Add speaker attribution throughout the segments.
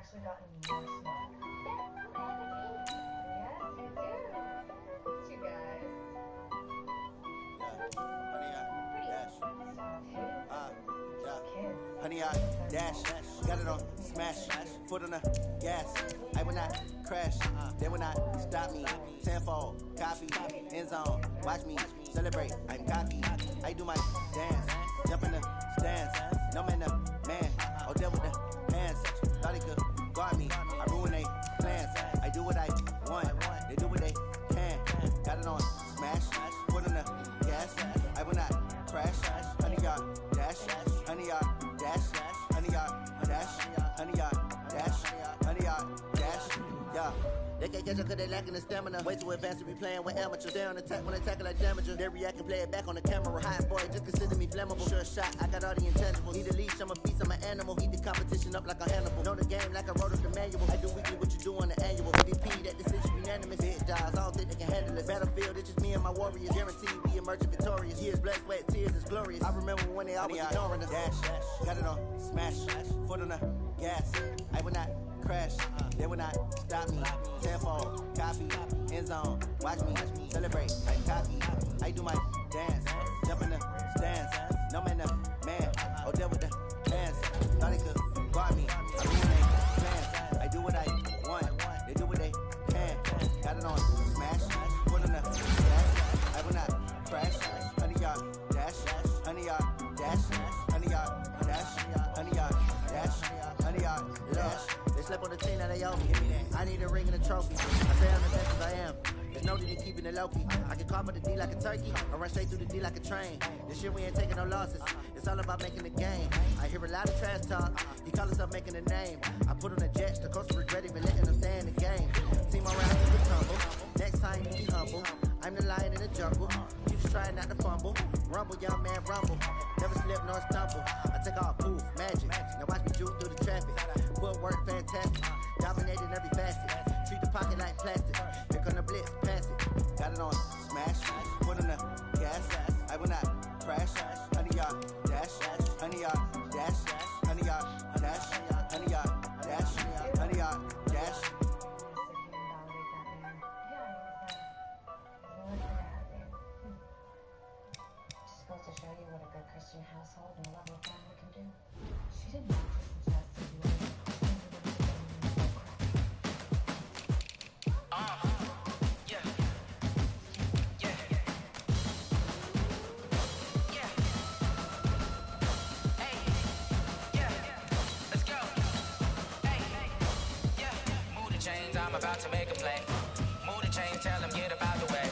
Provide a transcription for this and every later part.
Speaker 1: actually gotten more smart. Yes, you do. You guys.
Speaker 2: Honey, I dash, got it on smash, foot on the gas. I will not crash, they will not stop me. Tenfold, copy, end zone, watch me celebrate. I'm cocky, I do my dance, jump in the stands. No man, the man, oh there with the hands. Thought he could guard me, I ruin they plans. I do what I want, they do what they can. Got it on smash, foot on the gas. I will not crash, honey, y'all dash, honey, y'all dash, honey, y'all dash, honey, y'all dash, honey, y'all dash, yeah. They can't catch up cause they lacking the stamina. Way too advanced to be playing with amateurs. Stay on attack when they tackle like damager. They react and play it back on the camera. Hot boy, just consider me flammable. Sure shot, I got all the intangibles. Need a leash, I'm a beast, I'm an animal. Eat the competition up like a Hannibal. Know the game like I wrote up the manual. I do weekly what you do on the annual. MVP, that decision unanimous. Big jobs, I don't think they can handle it. Battlefield, it's just me and my warriors. Guaranteed we emerging victorious. Years, blood, sweat, tears, it's glorious. I remember when they always ignoring us. Dash, got it on smash, foot on the gas. I will not crash, they will not stop me. Tenfold, copy, end zone, watch me celebrate. I'm cocky, I do my dance, jump in the stands. No man, the man, oh there with the hands. Thought he could guard me, I ruin they plans. I do what I want, they do what they can. Got it on smash, foot on the gas. I will not crash, honey y'all dash, honey y'all dash, honey y'all dash, honey y'all dash, honey y'all dash. They slept on the team, now they owe me. I need a ring and a trophy. I say I'm the best as I am. There's no need in keeping it low-key. I can carve up the D like a turkey, or run straight through the D like a train. This year we ain't taking no losses. It's all about making the game. I hear a lot of trash talk. He call himself making a name. I put on the jets, the coach regret even letting them stay in the game. Team around to the tumble. Next time be humble. I'm the lion in the jungle. You just try not to fumble. Rumble, young man, rumble. Never slip nor stumble. I take off, poof, magic. Now watch me juke through the traffic. Footwork fantastic. Dominating every facet. Treat the pocket like plastic. Here come the blitz, pass it. Got it on smash. Foot on the gas. I will not crash. Honey, y'all dash. Honey, y'all dash. Honey, y'all dash. Honey, y'all dash. Honey, y'all dash.
Speaker 1: Supposed to show you what a good Christian household and a loving family can do. She didn't listen to us to do it.
Speaker 3: I'm about to make a play. Move the chains, tell them get about the way.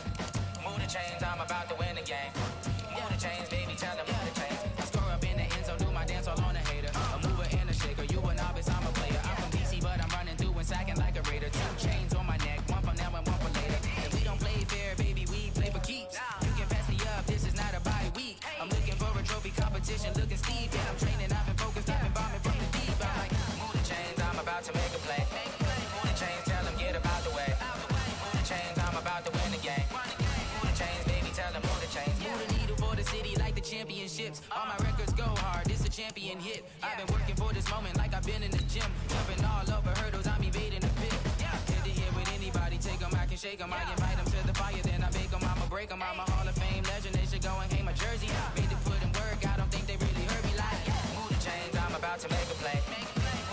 Speaker 3: Move the chains, I'm about to win the game. Move the chains, baby, tell them move the chains. I score up in the end zone, do my dance all on a hater. A mover and a shaker, you a novice, I'm a player. I'm from DC, but I'm running through and sacking like a raider. 2 chains on my neck, one for now and one for later. And we don't play fair, baby, we play for keeps. You can pass me up, this is not a bye week. I'm looking for a trophy competition, looking steep. Yeah, I'm training, I've been focused, I've been bombing from the deep. I'm like, move the chains, I'm about to make a play. Move the chains, tell them get about the way. Move the chains, I'm about to win the game. Move the chains, baby, tell them move the chains. Move the needle for the city like the championships. All my records go hard, this a champion hit. I've been working for this moment like I've been in the gym. Jumping all over hurdles, I'm evading the pit. Head to head with anybody, take them, I can shake them. I invite them to the fire, then I bake them, I'ma break them. I'm a Hall of Fame legend, they should go and hang my jersey. Made to put in work, I don't think they really heard me like. Move the chains, I'm about to make a play.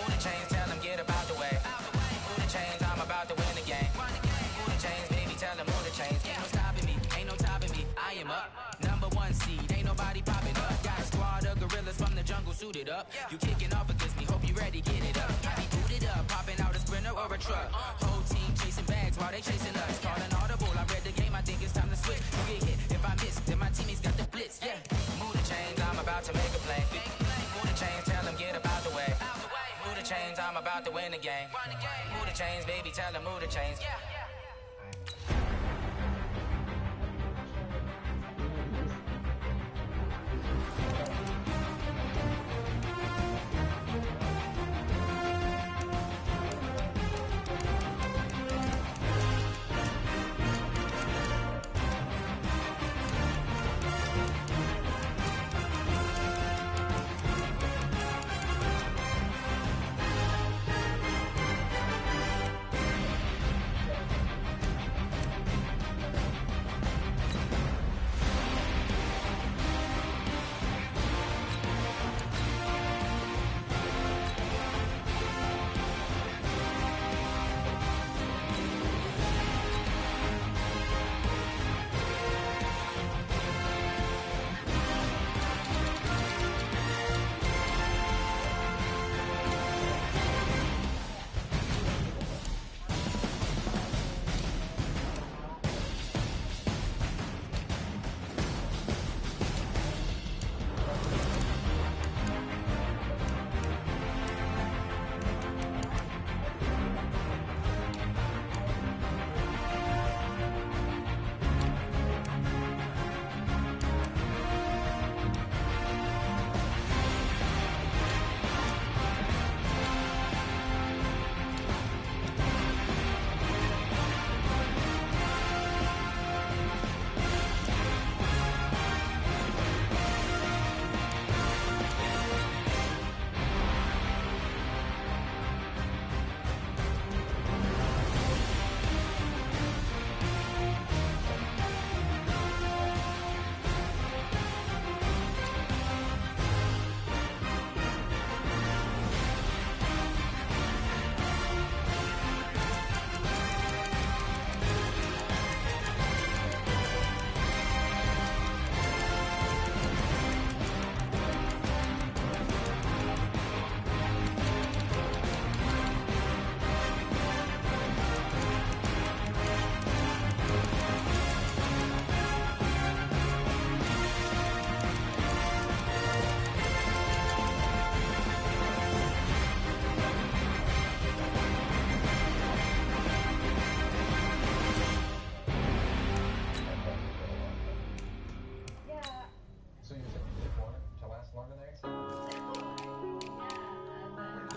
Speaker 3: Move the chains, tell them get about the way. Move the chains, I'm about to win the game. Move the chains, baby, tell them move the chains. Ain't no stopping me, ain't no topping me. I am up, #1 seed, ain't nobody popping up. Got a squad of gorillas from the jungle suited up. You kicking off against me, hope you ready, get it up. I be booted up, popping out a sprinter or a truck. Whole team chasing bags while they chasing us. Calling audible, I read the game, I think it's time to switch. You get hit, if I miss, then my teammates got the blitz, yeah. Move the chains, I'm about to make a play. Move the chains, tell them get about the way. Move the chains, I'm about to win the game. Move the chains, baby, tell them move the chains.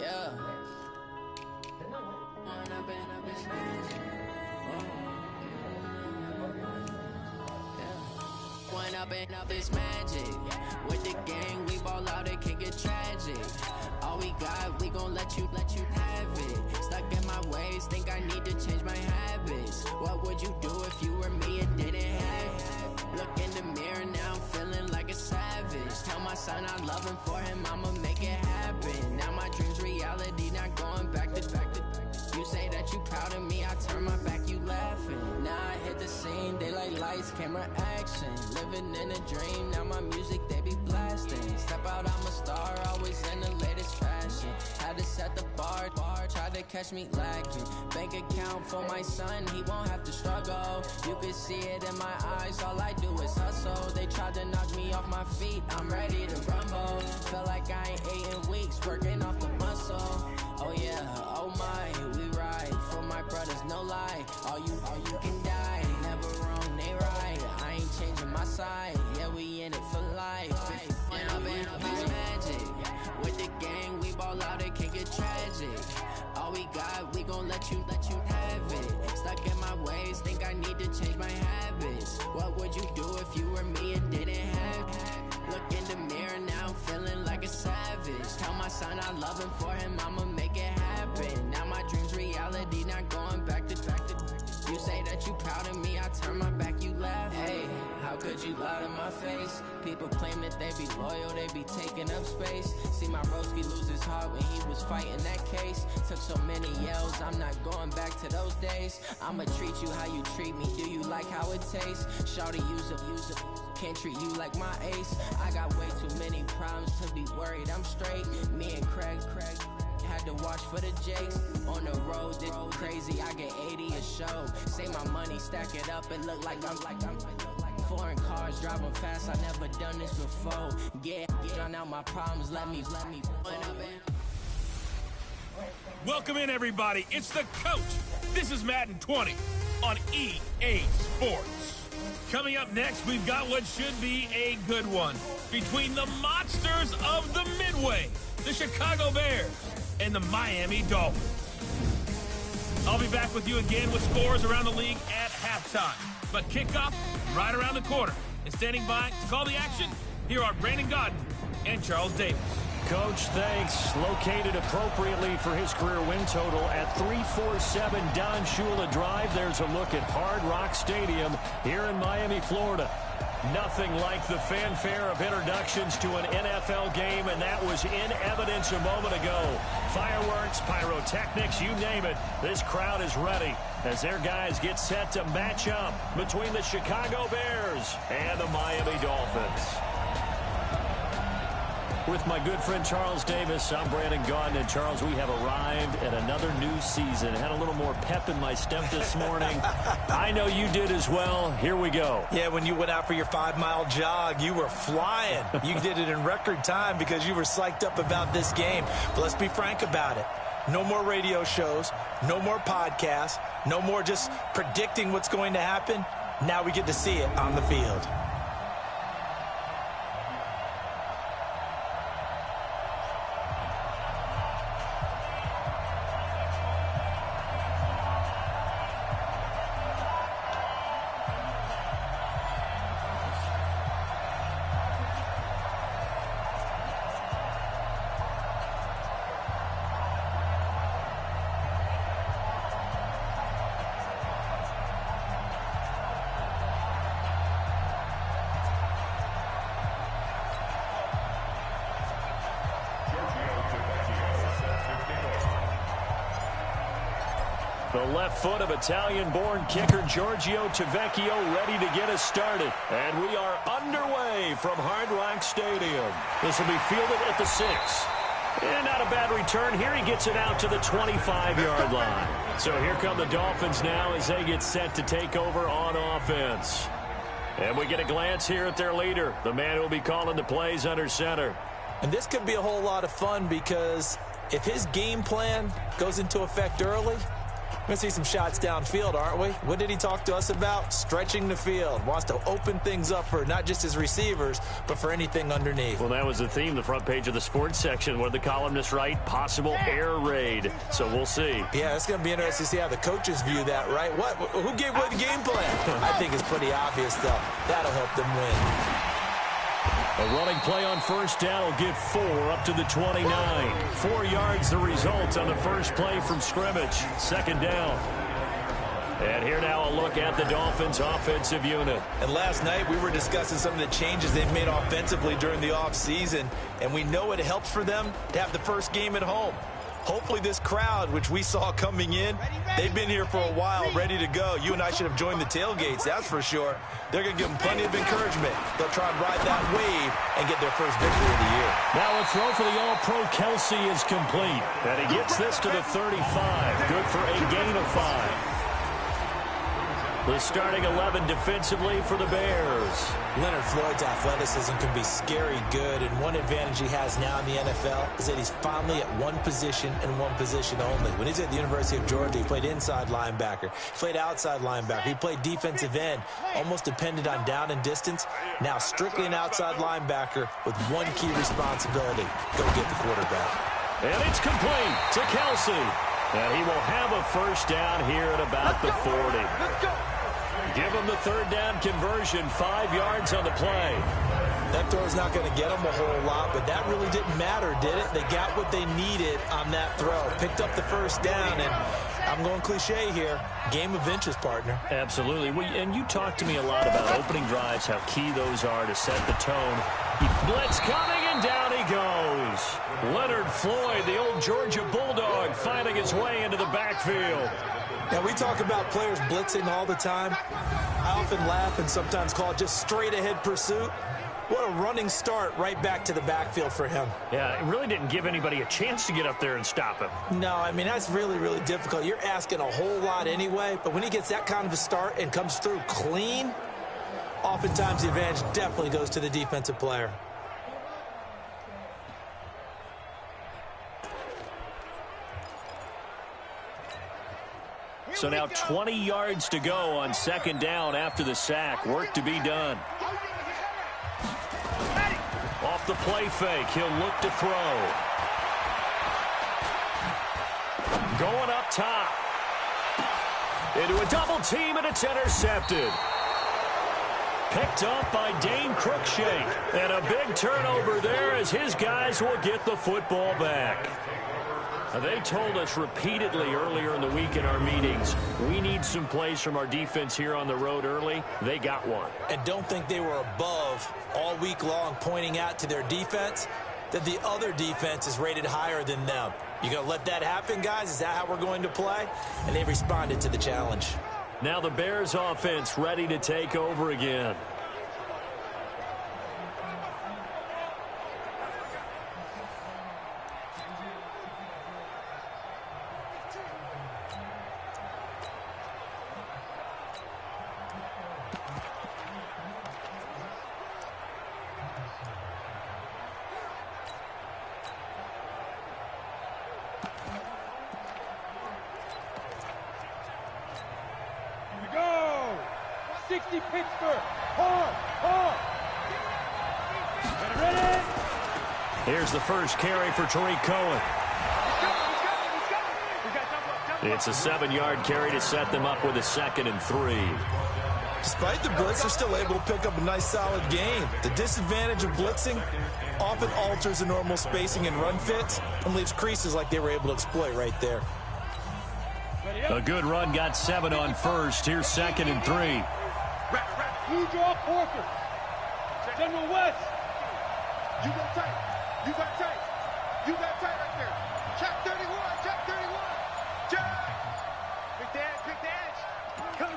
Speaker 3: Yeah. Wind up in this magic. Wind up this magic. With the gang, we ball out, it can get tragic. All we got, we gon' let you have it. Stuck in my ways, think I need to change my habits. What would you do if you were me and didn't have it? Look in the mirror, now I'm feeling like a savage. Tell my son I love him, for him I'ma make it happen. Now my dream's reality, not going back to. You say that you proud of me, I turn my back, you laughing. Now I hit the scene, they like lights, camera, action. Living in a dream, now my music, they be blasting. Step out, I'm a star, always in the latest fashion. Had to set the bar, tried to catch me lacking. Bank account for my son, he won't have to struggle. You can see it in my eyes, all I do is hustle. They tried to knock me off my feet, I'm ready to rumble. Feel like I ain't ate in weeks, working off the muscle. Oh yeah, oh my, we ride for my brothers, no lie. All you can die, never wrong, they right. I ain't changing my side, yeah, we in it for life. And I've been this magic. With the gang, we ball out, it can get tragic. All we got, we gon' let you have it. Stuck in my ways, think I need to change my habits. What would you do if you were me and didn't have it? Look in the mirror, now I'm feeling like a savage. Tell my son I love him, for him I'ma make it happen. Now my dream's reality, not going back to. You say that you proud of me, I turn my back, you laugh. Hey, how could you lie to my face? People claim that they be loyal, they be taking up space. See my broski lose his heart when he was fighting that case. Took so many yells, I'm not going back to those days. I'ma treat you how you treat me, do you like how it tastes? Shawty, use it, can't treat you like my ace. I got way too many problems to be worried, I'm straight. Me and Craig had to watch for the Jakes. On the road, this crazy, I get 80 a show. Say my money, stack it up, it look like I'm foreign cars, driving fast, I never done this before. Yeah, drown out my problems, let me
Speaker 4: Welcome in, everybody. It's the coach. This is Madden 20 on EA Sports. Coming up next, we've got what should be a good one between the monsters of the Midway, the Chicago Bears, and the Miami Dolphins. I'll be back with you again with scores around the league at halftime. But kickoff right around the corner. And standing by to call the action, here are Brandon Godden and Charles Davis.
Speaker 5: Coach, thanks. Located appropriately for his career win total at 347 Don Shula Drive. There's a look at Hard Rock Stadium here in Miami, Florida. Nothing like the fanfare of introductions to an NFL game, and that was in evidence a moment ago. Fireworks, pyrotechnics, you name it. This crowd is ready as their guys get set to match up between the Chicago Bears and the Miami Dolphins. With my good friend Charles Davis, I'm Brandon Gaudin. And Charles, we have arrived at another new season. Had a little more pep in my step this morning. I know you did as well. Here we go.
Speaker 6: Yeah, when you went out for your 5-mile jog, you were flying. You did it in record time because you were psyched up about this game. But let's be frank about it. No more radio shows, no more podcasts, no more just predicting what's going to happen. Now we get to see it on the field.
Speaker 5: The left foot of Italian-born kicker Giorgio Tavecchio ready to get us started. And we are underway from Hard Rock Stadium. This will be fielded at the 6. And not a bad return here. He gets it out to the 25-yard line. So here come the Dolphins now as they get set to take over on offense. And we get a glance here at their leader, the man who will be calling the plays under center.
Speaker 6: And this could be a whole lot of fun because if his game plan goes into effect early, We're going to see some shots downfield, aren't we? What did he talk to us about? Stretching the field. Wants to open things up for not just his receivers, but for anything underneath.
Speaker 5: Well, that was the theme, the front page of the sports section, where the columnists write, possible air raid. So we'll see.
Speaker 6: Yeah, it's going to be interesting to see how the coaches view that, right? Who gave away the game plan? I think it's pretty obvious, though. That'll help them win.
Speaker 5: A running play on first down will give 4 up to the 29. 4 yards the result on the first play from scrimmage. Second down. And here now a look at the Dolphins' offensive unit.
Speaker 6: And last night we were discussing some of the changes they've made offensively during the offseason, and we know it helps for them to have the first game at home. Hopefully this crowd, which we saw coming in, they've been here for a while, ready to go. You and I should have joined the tailgates, that's for sure. They're going to give them plenty of encouragement. They'll try and ride that wave and get their first victory of the year.
Speaker 5: Now a throw for the All-Pro Kelsey is complete. And he gets this to the 35. Good for a gain of 5. The starting 11 defensively for the Bears.
Speaker 6: Leonard Floyd's athleticism can be scary good, and one advantage he has now in the NFL is that he's finally at one position and one position only. When he's at the University of Georgia, he played inside linebacker, he played outside linebacker, he played defensive end, almost depended on down and distance. Now strictly an outside linebacker with one key responsibility: go get the quarterback.
Speaker 5: And it's complete to Kelsey. And he will have a first down here at about the 40. Give him the third down conversion, 5 yards on the play.
Speaker 6: That throw's not going to get them a whole lot, but that really didn't matter, did it? They got what they needed on that throw. Picked up the first down, and I'm going cliche here, game of inches, partner.
Speaker 5: Absolutely. And you talked to me a lot about opening drives, how key those are to set the tone. Blitz coming, and down he goes. Leonard Floyd, the old Georgia Bulldog, finding his way into the backfield.
Speaker 6: Now, we talk about players blitzing all the time. I often laugh and sometimes call it just straight-ahead pursuit. What a running start right back to the backfield for him.
Speaker 5: Yeah, it really didn't give anybody a chance to get up there and stop him.
Speaker 6: No, I mean, that's really, really difficult. You're asking a whole lot anyway, but when he gets that kind of a start and comes through clean, oftentimes the advantage definitely goes to the defensive player.
Speaker 5: So now 20 yards to go on second down after the sack. Work to be done. Off the play fake, he'll look to throw. Going up top. Into a double team, and it's intercepted. Picked up by Dane Cruikshank. And a big turnover there as his guys will get the football back. They told us repeatedly earlier in the week in our meetings, we need some plays from our defense here on the road early. They got one.
Speaker 6: And don't think they were above all week long, pointing out to their defense that the other defense is rated higher than them. You going to let that happen, guys? Is that how we're going to play? And they responded to the challenge.
Speaker 5: Now the Bears offense ready to take over again. Here's the first carry for Tariq Cohen. It's a 7-yard carry to set them up with a 2nd and 3.
Speaker 6: Despite the blitz, they're still able to pick up a nice, solid gain. The disadvantage of blitzing often alters the normal spacing and run fits and leaves creases like they were able to exploit right there.
Speaker 5: A good run, got 7 on first. Here's 2nd and 3.
Speaker 7: You draw Parker. General West. You go tight. You got tight. You got tight right there. Check 31. Check 31. Check. Big dance. Big dance. Come.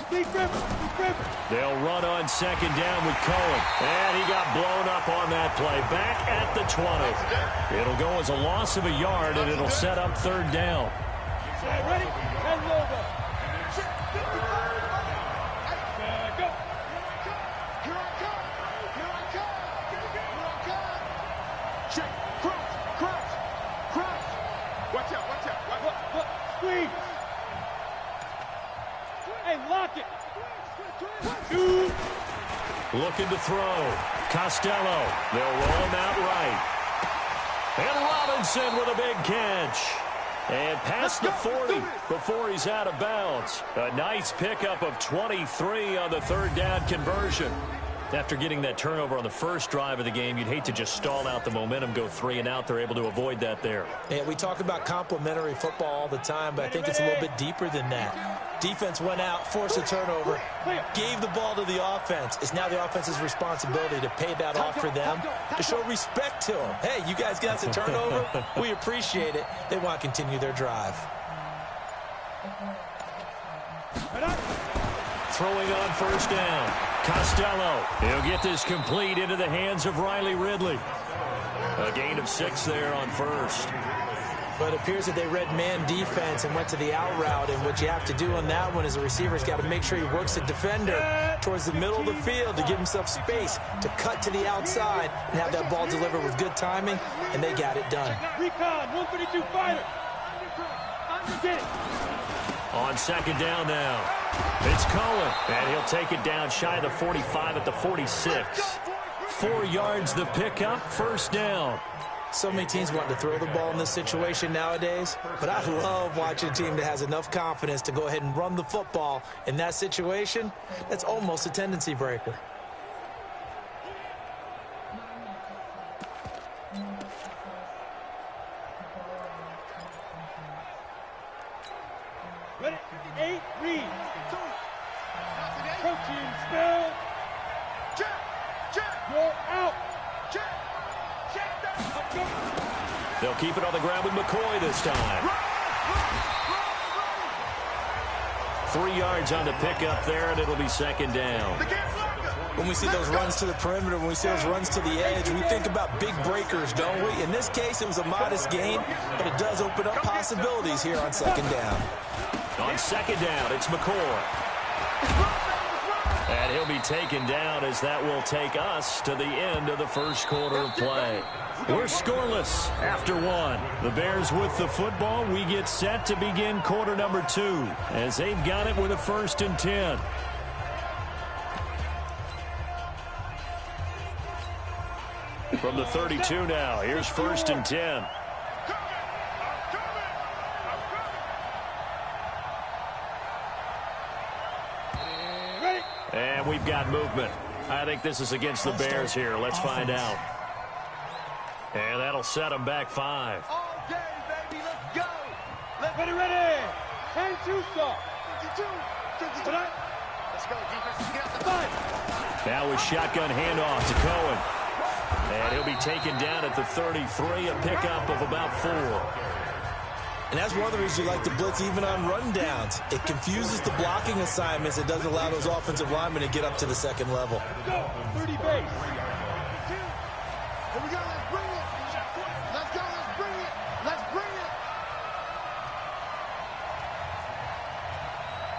Speaker 7: Big river. Big river.
Speaker 5: They'll run on 2nd down with Cohen. And he got blown up on that play. Back at the 20. It'll go as a loss of a yard, and it'll set up 3rd down.
Speaker 7: Ready? And logo. Check 55. Check, cross. Watch out.
Speaker 5: Looking to throw. Costello. They'll roll him out right. And Robinson with a big catch. And past the 40 before he's out of bounds. A nice pickup of 23 on the third down conversion. After getting that turnover on the first drive of the game, you'd hate to just stall out the momentum, go 3 and out. They're able to avoid that there.
Speaker 6: Yeah, we talk about complementary football all the time, but I think it's a little bit deeper than that. Defense went out, forced a turnover, gave the ball to the offense. It's now the offense's responsibility to pay that off for them, to show respect to them. Hey, you guys got us a turnover. We appreciate it. They want to continue their drive.
Speaker 5: Throwing on first down. Costello. He'll get this complete into the hands of Riley Ridley. A gain of 6 there on first.
Speaker 6: But it appears that they read man defense and went to the out route, and what you have to do on that one is the receiver's got to make sure he works the defender towards the middle of the field to give himself space to cut to the outside and have that ball delivered with good timing, and they got it done.
Speaker 7: Recon, 152 fighter.
Speaker 5: On second down now. It's Cohen, and he'll take it down shy of the 45 at the 46. 4 yards the pickup, first down.
Speaker 6: So many teams want to throw the ball in this situation nowadays, but I love watching a team that has enough confidence to go ahead and run the football in that situation. That's almost a tendency breaker.
Speaker 7: Ready? 8, read. Protein spell. You're out.
Speaker 5: They'll keep it on the ground with McCoy this time. 3 yards on the pickup there, and it'll be second down.
Speaker 6: When we see those runs to the perimeter, when we see those runs to the edge, we think about big breakers, don't we? In this case, it was a modest gain, but it does open up possibilities here on second down.
Speaker 5: On second down, it's McCoy. And he'll be taken down as that will take us to the end of the first quarter of play. We're scoreless after 1. The Bears with the football. We get set to begin quarter number 2 as they've got it with a 1st and 10. From the 32 now, here's 1st and 10. And we've got movement. I think this is against the Bears here. Let's find out. And that'll set them back 5.
Speaker 7: All day, baby. Let's go. Ready, ready. And 2 stop. 52. Let's go, defense. Get out the 5.
Speaker 5: Now with shotgun handoff to Cohen. And he'll be taken down at the 33, a pickup of about 4.
Speaker 6: And that's one of the reasons you like to blitz even on rundowns. It confuses the blocking assignments. It doesn't allow those offensive linemen to get up to the second level.
Speaker 7: Go. 30 base. Here we go. Let's bring it. Let's go. Let's bring it. Let's bring it.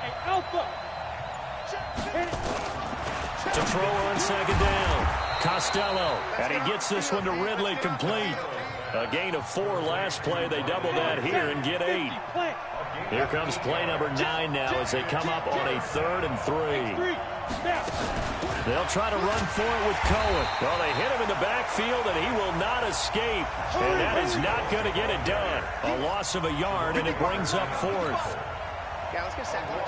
Speaker 7: Hey, Alpha. Hit it.
Speaker 5: To throw on second down. Costello. And he gets this one to Ridley complete. A gain of 4 last play. They double that here and get 8. Here comes play number 9 now as they come up on a 3rd and 3. They'll try to run for it with Cohen. Well, they hit him in the backfield, and he will not escape. And that is not going to get it done. A loss of a yard, and it brings up 4th.
Speaker 8: Yeah, let's get sandwich.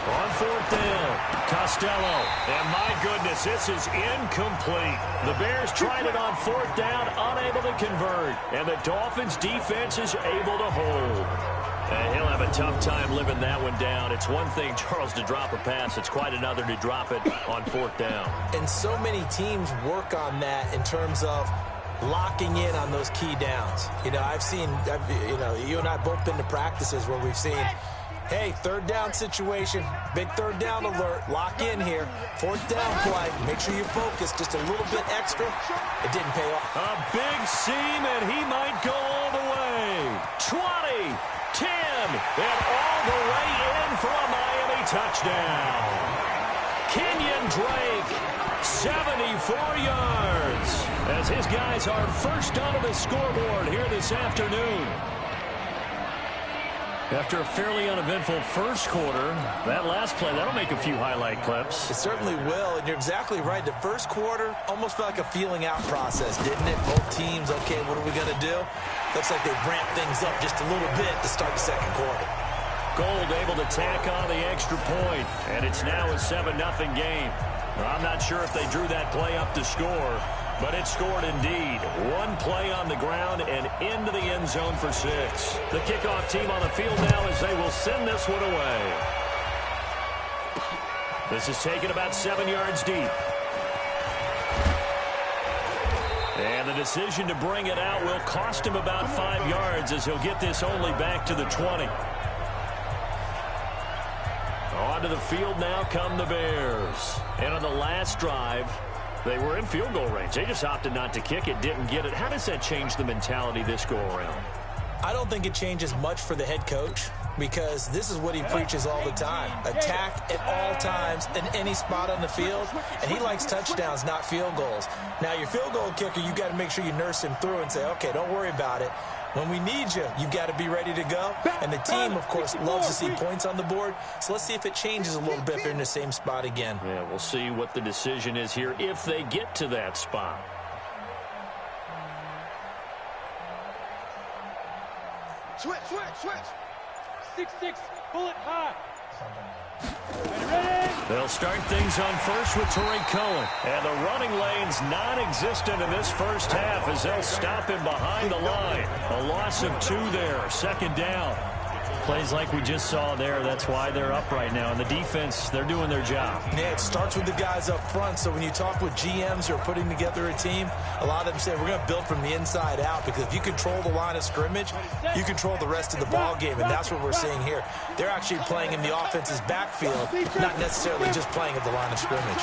Speaker 5: On 4th down, Costello. And my goodness, this is incomplete. The Bears tried it on 4th down, unable to convert. And the Dolphins' defense is able to hold. And he'll have a tough time living that one down. It's one thing, Charles, to drop a pass. It's quite another to drop it on 4th down.
Speaker 6: And so many teams work on that in terms of locking in on those key downs. You know, you and I both been to practices where we've seen, hey, 3rd down situation, big 3rd down alert, lock in here. 4th down play, make sure you focus just a little bit extra. It didn't pay off.
Speaker 5: A big seam, and he might go all the way. 20, 10, and all the way in for a Miami touchdown. Kenyon Drake, 74 yards, as his guys are first onto the scoreboard here this afternoon. After a fairly uneventful first quarter, that last play, that'll make a few highlight clips.
Speaker 6: It certainly will, and you're exactly right. The first quarter almost felt like a feeling out process, didn't it? Both teams, okay, what are we going to do? Looks like they ramped things up just a little bit to start the second quarter.
Speaker 5: Gold able to tack on the extra point, and it's now a 7-0 game. I'm not sure if they drew that play up to score, but it scored indeed. One play on the ground and into the end zone for 6. The kickoff team on the field now as they will send this one away. This is taken about 7 yards deep. And the decision to bring it out will cost him about 5 yards as he'll get this only back to the 20. Onto the field now come the Bears. And on the last drive, they were in field goal range. They just opted not to kick it, didn't get it. How does that change the mentality this go-around?
Speaker 6: I don't think it changes much for the head coach because this is what he preaches all the time. Attack at all times in any spot on the field, and he likes touchdowns, not field goals. Now, your field goal kicker, you got to make sure you nurse him through and say, okay, don't worry about it. When we need you, you've got to be ready to go. And the team, of course, loves to see points on the board. So let's see if it changes a little bit if they're in the same spot again.
Speaker 5: Yeah, we'll see what the decision is here if they get to that spot.
Speaker 7: Switch. 6-6, bullet high. Ready?
Speaker 5: They'll start things on first with Tariq Cohen. And the running lane's non-existent in this first half as they'll stop him behind the line. A loss of 2 there, second down. Plays like we just saw there, that's why they're up right now. And the defense, they're doing their job.
Speaker 6: Yeah, it starts with the guys up front. So when you talk with GMs who are putting together a team, a lot of them say, we're going to build from the inside out. Because if you control the line of scrimmage, you control the rest of the ball game. And that's what we're seeing here. They're actually playing in the offense's backfield, not necessarily just playing at the line of scrimmage.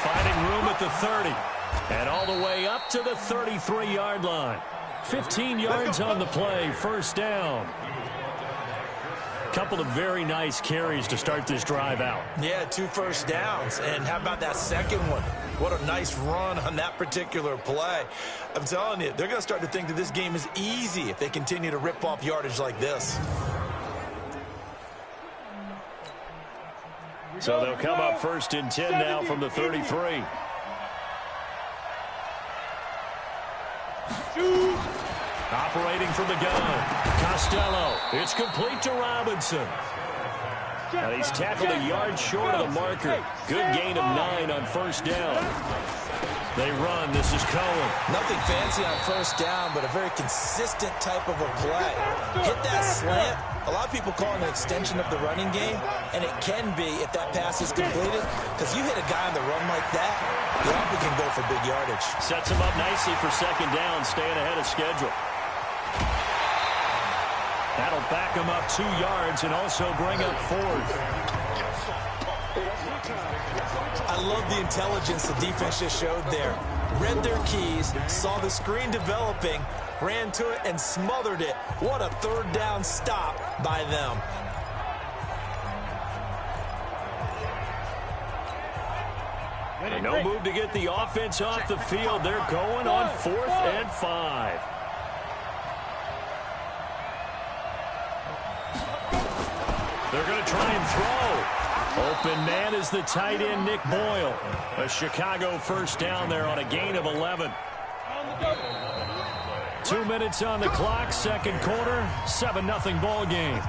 Speaker 5: Finding room at the 30. And all the way up to the 33-yard line. 15 yards on the play, first down. Couple of very nice carries to start this drive out.
Speaker 6: Yeah, 2 first downs. And how about that second one? What a nice run on that particular play. I'm telling you, they're going to start to think that this game is easy if they continue to rip off yardage like this.
Speaker 5: So they'll come up first and 10 now from the 33. Operating from the gun. Costello. It's complete to Robinson. And he's tackled a yard short of the marker. Good gain of 9 on first down. They run. This is Cohen.
Speaker 6: Nothing fancy on first down, but a very consistent type of a play. Hit that slant. A lot of people call it an extension of the running game, and it can be if that pass is completed, because you hit a guy on the run like that, you often can go for big yardage.
Speaker 5: Sets him up nicely for second down, staying ahead of schedule. That'll back him up 2 yards and also bring up 4th.
Speaker 6: I love the intelligence the defense just showed there. Read their keys, saw the screen developing, ran to it and smothered it. What a third down stop by them.
Speaker 5: And no move to get the offense off the field. They're going on 4th and 5. They're going to try and throw. Open man is the tight end, Nick Boyle. A Chicago first down there on a gain of 11. 2 minutes on the clock, second quarter, 7-0 ball game.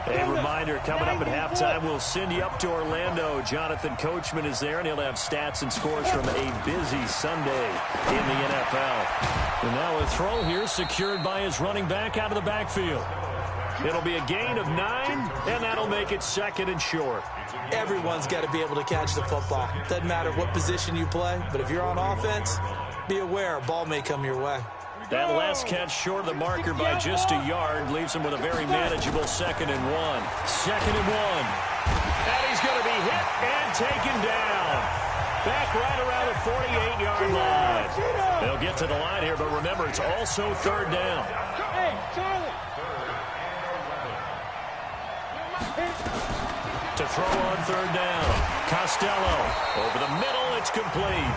Speaker 5: A reminder, coming up at halftime, we'll send you up to Orlando. Jonathan Coachman is there, and he'll have stats and scores from a busy Sunday in the NFL. And now a throw here secured by his running back out of the backfield. It'll be a gain of 9, and that'll make it second and short.
Speaker 6: Everyone's got to be able to catch the football. Doesn't matter what position you play, but if you're on offense, be aware a ball may come your way.
Speaker 5: That last catch short of the marker by just a yard leaves him with a very manageable 2nd and 1. 2nd and 1. And he's going to be hit and taken down. Back right around the 48-yard line. They'll get to the line here, but remember, it's also third down. Hey, Charlie. To throw on third down. Costello over the middle. It's complete.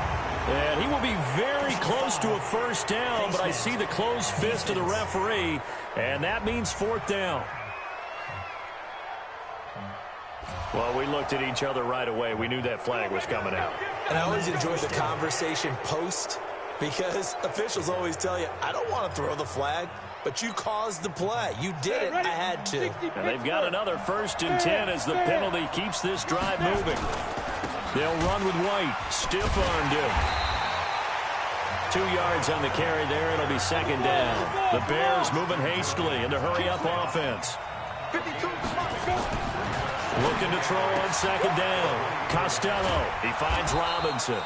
Speaker 5: And he will be very close to a first down, but I see the closed fist of the referee, and that means fourth down. Well, we looked at each other right away. We knew that flag was coming out.
Speaker 6: And I always enjoy the conversation post, because officials always tell you, I don't want to throw the flag, but you caused the play. You did it. I had to.
Speaker 5: And they've got another 1st and 10 as the penalty keeps this drive moving. They'll run with White. Stiff-armed him. 2 yards on the carry there. It'll be second down. The Bears moving hastily into hurry-up offense. Looking to throw on second down. Costello. He finds Robinson.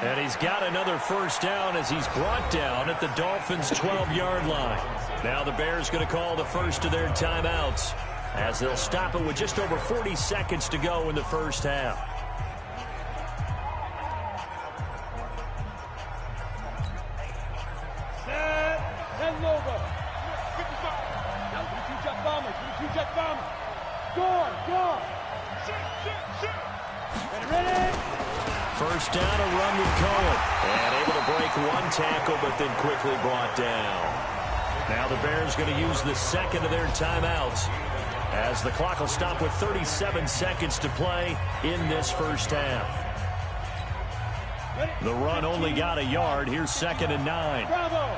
Speaker 5: And he's got another first down as he's brought down at the Dolphins' 12-yard line. Now the Bears going to call the first of their timeouts as they'll stop it with just over 40 seconds to go in the first half. First down, a run with Cohen. And able to break one tackle, but then quickly brought down. Now the Bears going to use the second of their timeouts as the clock will stop with 37 seconds to play in this first half. The run only got a yard. Here's 2nd and 9.
Speaker 7: Bravo!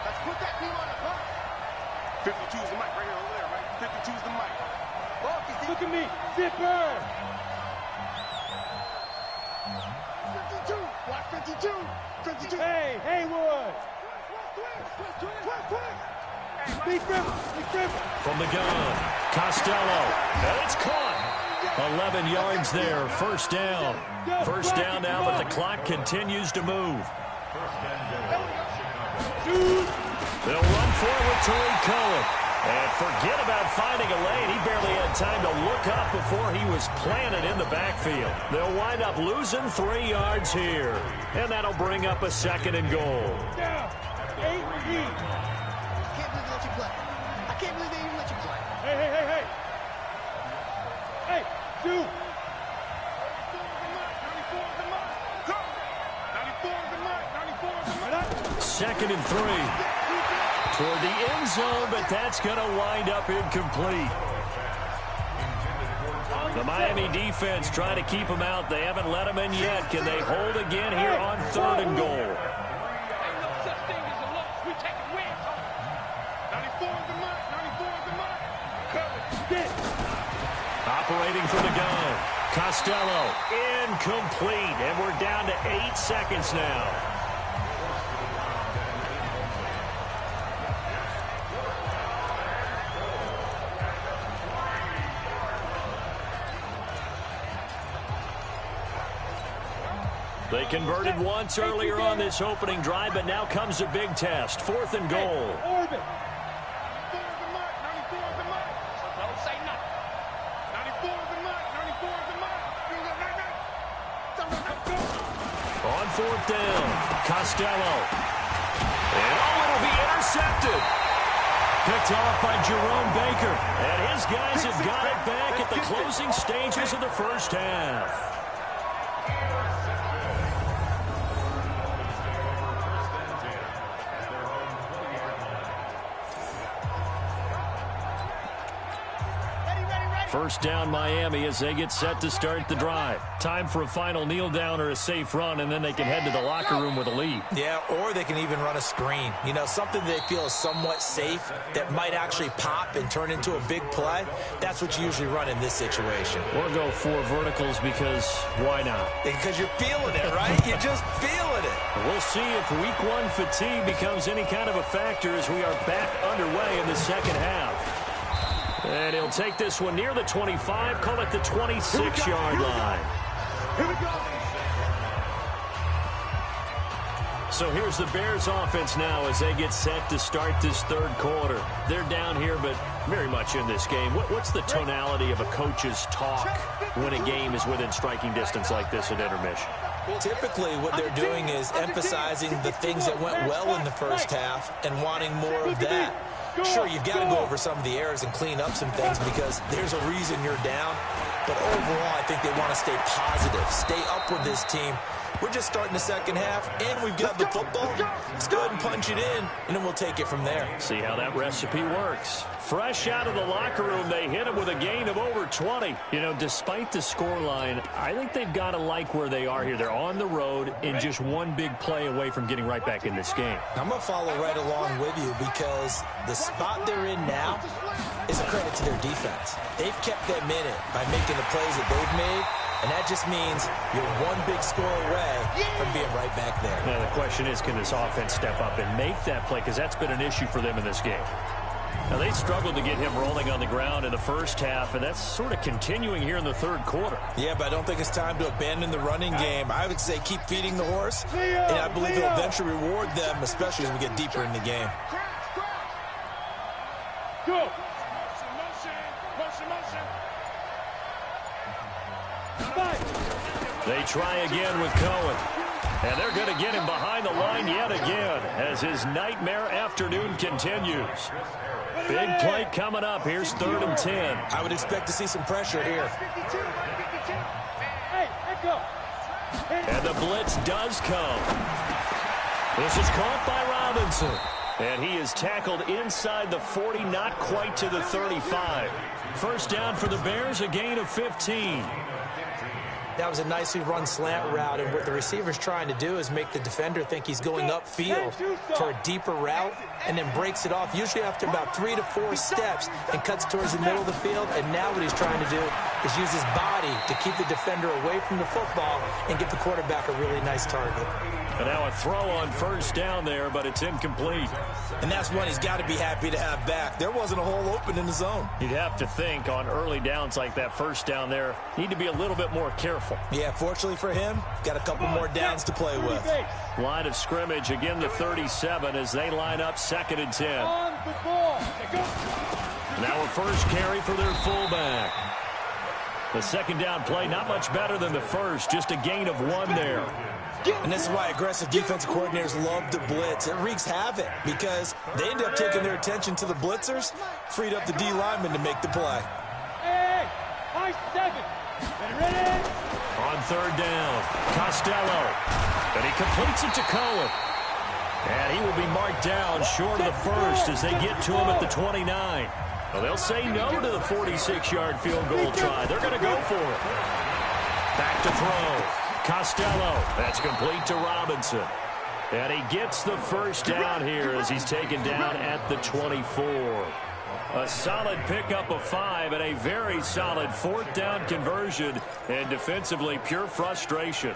Speaker 7: Let's put that team on the clock. 52's the mic right here over there, right? 52's the mic. Look at me. Zipper! 52. Watch 52. 52. Hey, Haywood.
Speaker 5: From the gun, Costello. And it's caught. 11 yards there. First down. First down now, but the clock continues to move. They'll run forward to Cohen. And forget about finding a lane. He barely had time to look up before he was planted in the backfield. They'll wind up losing 3 yards here. And that'll bring up a 2nd and goal.
Speaker 8: I can't believe they even let you play.
Speaker 7: Hey. Hey, dude.
Speaker 5: 2nd and 3. Toward the end zone, but that's going to wind up incomplete. The Miami defense trying to keep them out. They haven't let them in yet. Can they hold again here on 3rd and goal? Operating from the gun. Costello, incomplete. And we're down to 8 seconds now. They converted once earlier on this opening drive, but now comes a big test. 4th and goal. On 4th down, Costello. And it'll be intercepted. Picked off by Jerome Baker. And his guys have got it back at the closing stages of the first half. First down Miami as they get set to start the drive. Time for a final kneel down or a safe run, and then they can head to the locker room with a lead.
Speaker 6: Yeah, or they can even run a screen. You know, something they feel is somewhat safe that might actually pop and turn into a big play. That's what you usually run in this situation.
Speaker 5: Or go 4 verticals because why not?
Speaker 6: Because you're feeling it, right? You're just feeling it.
Speaker 5: We'll see if week 1 fatigue becomes any kind of a factor as we are back underway in the second half. And he'll take this one near the 25, call it the 26-yard line.
Speaker 7: Here we go.
Speaker 5: So here's the Bears offense now as they get set to start this 3rd quarter. They're down here, but very much in this game. What's the tonality of a coach's talk when a game is within striking distance like this at intermission?
Speaker 6: Typically, what they're doing is emphasizing the things that went well in the first half and wanting more of that. Sure, you've got to go over some of the errors and clean up some things because there's a reason you're down. But overall, I think they want to stay positive, stay up with this team. We're just starting the second half, and we've got the football. Let's go ahead and punch it in, and then we'll take it from there.
Speaker 5: See how that recipe works. Fresh out of the locker room, they hit him with a gain of over 20. You know, despite the scoreline, I think they've got to like where they are here. They're on the road and just one big play away from getting right back in this game.
Speaker 6: I'm going to follow right along with you because the spot they're in now is a credit to their defense. They've kept them in it by making the plays that they've made. And that just means you're one big score away from being right back there.
Speaker 5: Now, the question is, can this offense step up and make that play? Because that's been an issue for them in this game. Now, they struggled to get him rolling on the ground in the first half, and that's sort of continuing here in the third quarter.
Speaker 6: Yeah, but I don't think it's time to abandon the running game. I would say keep feeding the horse, and I believe it'll eventually reward them, especially as we get deeper in the game.
Speaker 7: Go.
Speaker 5: They try again with Cohen. And they're going to get him behind the line yet again as his nightmare afternoon continues. Big play coming up. Here's 3rd and 10.
Speaker 6: I would expect to see some pressure here.
Speaker 5: And the blitz does come. This is caught by Robinson. And he is tackled inside the 40, not quite to the 35. First down for the Bears, a gain of 15.
Speaker 6: That was a nicely run slant route, and what the receiver's trying to do is make the defender think he's going upfield for a deeper route and then breaks it off, usually after about 3 to 4 steps, and cuts towards the middle of the field. And now what he's trying to do is use his body to keep the defender away from the football and give the quarterback a really nice target.
Speaker 5: And now a throw on first down there, but it's incomplete.
Speaker 6: And that's one he's got to be happy to have back. There wasn't a hole open in the zone.
Speaker 5: You'd have to think on early downs like that first down there, need to be a little bit more careful.
Speaker 6: Yeah, fortunately for him, got a couple more downs to play with.
Speaker 5: Line of scrimmage, again the 37 as they line up 2nd and 10. Now a first carry for their fullback. The second down play, not much better than the first, just a gain of 1 there.
Speaker 6: And this is why aggressive defensive coordinators love to blitz. It wreaks havoc because they end up taking their attention to the blitzers, freed up the D lineman to make the play.
Speaker 7: Hey, 7. Ready?
Speaker 5: On 3rd down, Costello. And he completes it to Cohen. And he will be marked down short of the first as they get to him at the 29. Well, they'll say no to the 46-yard field goal try. They're going to go for it. Back to throw. Costello. That's complete to Robinson. And he gets the first down here as he's taken down at the 24. A solid pickup of 5 and a very solid 4th down conversion. And defensively, pure frustration.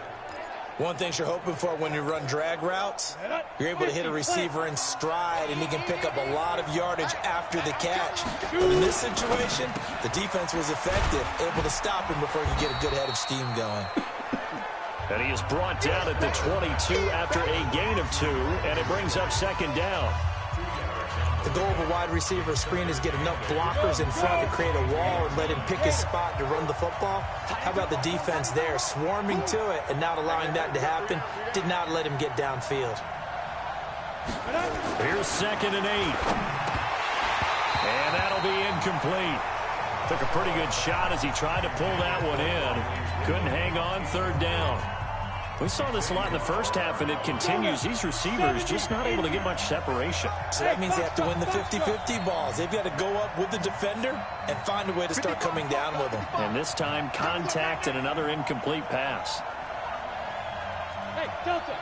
Speaker 6: One thing you're hoping for when you run drag routes, you're able to hit a receiver in stride, and he can pick up a lot of yardage after the catch. But in this situation, the defense was effective, able to stop him before he could get a good head of steam going.
Speaker 5: And he is brought down at the 22 after a gain of 2, and it brings up 2nd down.
Speaker 6: The goal of a wide receiver screen is get enough blockers in front to create a wall and let him pick his spot to run the football. How about the defense there, swarming to it and not allowing that to happen? Did not let him get downfield.
Speaker 5: Here's 2nd and 8. And that'll be incomplete. Took a pretty good shot as he tried to pull that one in. Couldn't hang on 3rd down. We saw this a lot in the first half, and it continues. These receivers just not able to get much separation.
Speaker 6: So that means they have to win the 50-50 balls. They've got to go up with the defender and find a way to start coming down with them.
Speaker 5: And this time, contact and another incomplete pass.
Speaker 7: Hey, Delta.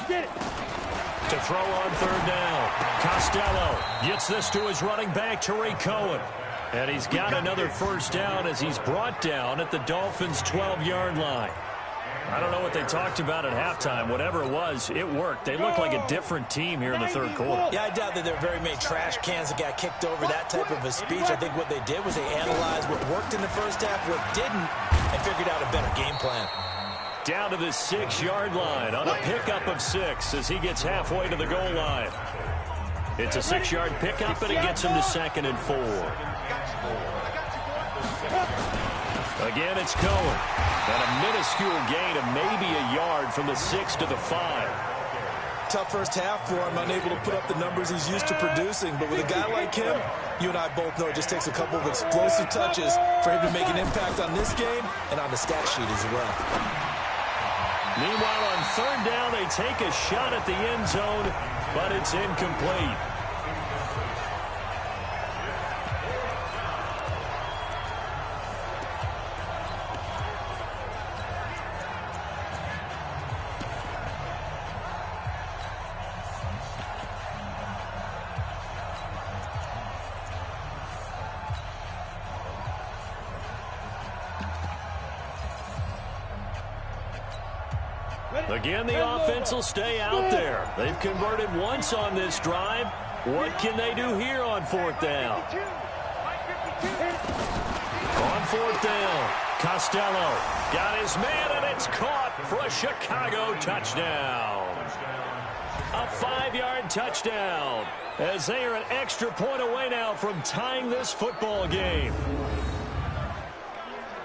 Speaker 7: Get it.
Speaker 5: To throw on 3rd down. Costello gets this to his running back, Tariq Cohen. And he's got another first down as he's brought down at the Dolphins' 12-yard line. I don't know what they talked about at halftime. Whatever it was, it worked. They look like a different team here in the 3rd quarter.
Speaker 6: Yeah, I doubt that there are very many trash cans that got kicked over, that type of a speech. I think what they did was they analyzed what worked in the first half, what didn't, and figured out a better game plan.
Speaker 5: Down to the 6-yard line on a pickup of 6 as he gets halfway to the goal line. It's a 6-yard pickup, and it gets him to 2nd and 4. Again, it's Cohen. And a minuscule gain of maybe a yard from the 6 to the 5.
Speaker 6: tough first half for him, unable to put up the numbers he's used to producing. But with a guy like him, you and I both know it just takes a couple of explosive touches for him to make an impact on this game and on the stat sheet as well.
Speaker 5: Meanwhile, on third down, they take a shot at the end zone, but it's incomplete. Again, the offense will stay out there. They've converted once on this drive. What can they do here on fourth down? On fourth down, Costello got his man, and it's caught for a Chicago touchdown. A 5-yard touchdown, as they are an extra point away now from tying this football game.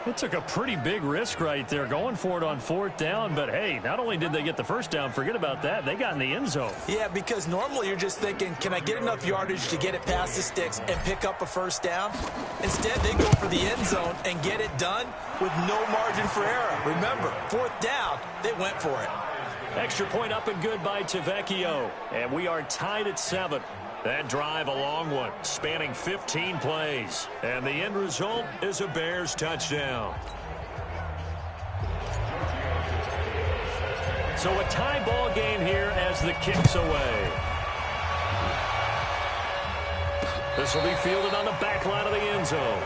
Speaker 5: It took a pretty big risk right there going for it on fourth down, but hey, not only did they get the first down, forget about that, they got in the end zone.
Speaker 6: Yeah, because normally you're just thinking, can I get enough yardage to get it past the sticks and pick up a first down? Instead, they go for the end zone and get it done with no margin for error. Remember, fourth down, they went for it.
Speaker 5: Extra point up and good by Tavecchio, and we are tied at 7. That drive, a long one, spanning 15 plays. And the end result is a Bears touchdown. So a tie ball game here as the kick's away. This will be fielded on the back line of the end zone.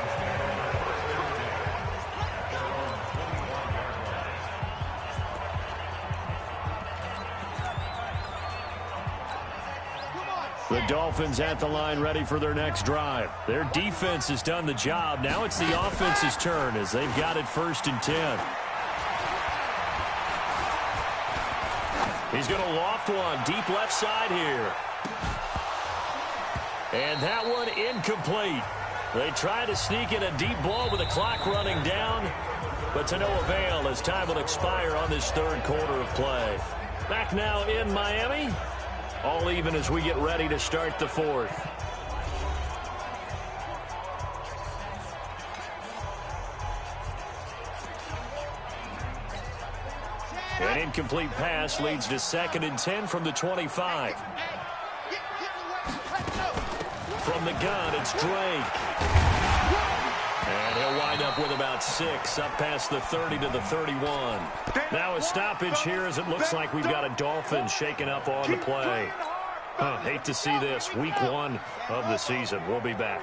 Speaker 5: The Dolphins at the line ready for their next drive. Their defense has done the job. Now it's the offense's turn as they've got it 1st and 10. He's going to loft one deep left side here. And that one incomplete. They try to sneak in a deep ball with the clock running down, but to no avail as time will expire on this third quarter of play. Back now in Miami. All even as we get ready to start the fourth. An incomplete pass leads to 2nd and 10 from the 25. From the gun, it's Drake. And he'll wind up with about 6, up past the 30 to the 31. Now a stoppage here as it looks like we've got a Dolphin shaken up on the play. Hate to see this. Week 1 of the season. We'll be back.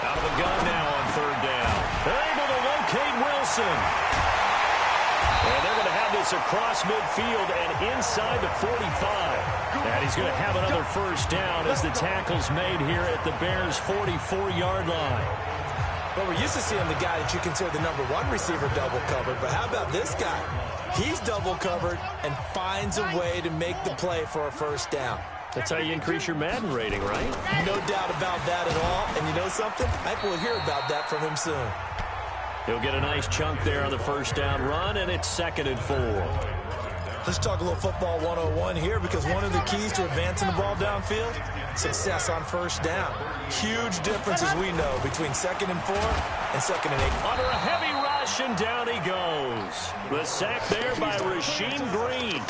Speaker 5: Out of the gun now on third down. They're able to locate Wilson. And they're going to have this across midfield and inside the 45. And he's going to have another first down as the tackle's made here at the Bears' 44-yard line.
Speaker 6: Well, we're used to seeing the guy that you consider the number 1 receiver double covered, but how about this guy? He's double covered and finds a way to make the play for a first down.
Speaker 5: That's how you increase your Madden rating, right?
Speaker 6: No doubt about that at all. And you know something? I think we'll hear about that from him soon.
Speaker 5: He'll get a nice chunk there on the first down run, and it's 2nd and 4.
Speaker 6: Let's talk a little football 101 here, because one of the keys to advancing the ball downfield, success on first down. Huge difference, as we know, between 2nd and 4 and 2nd and 8.
Speaker 5: Under a heavy rush, and down he goes. The sack there by Rasheem Green.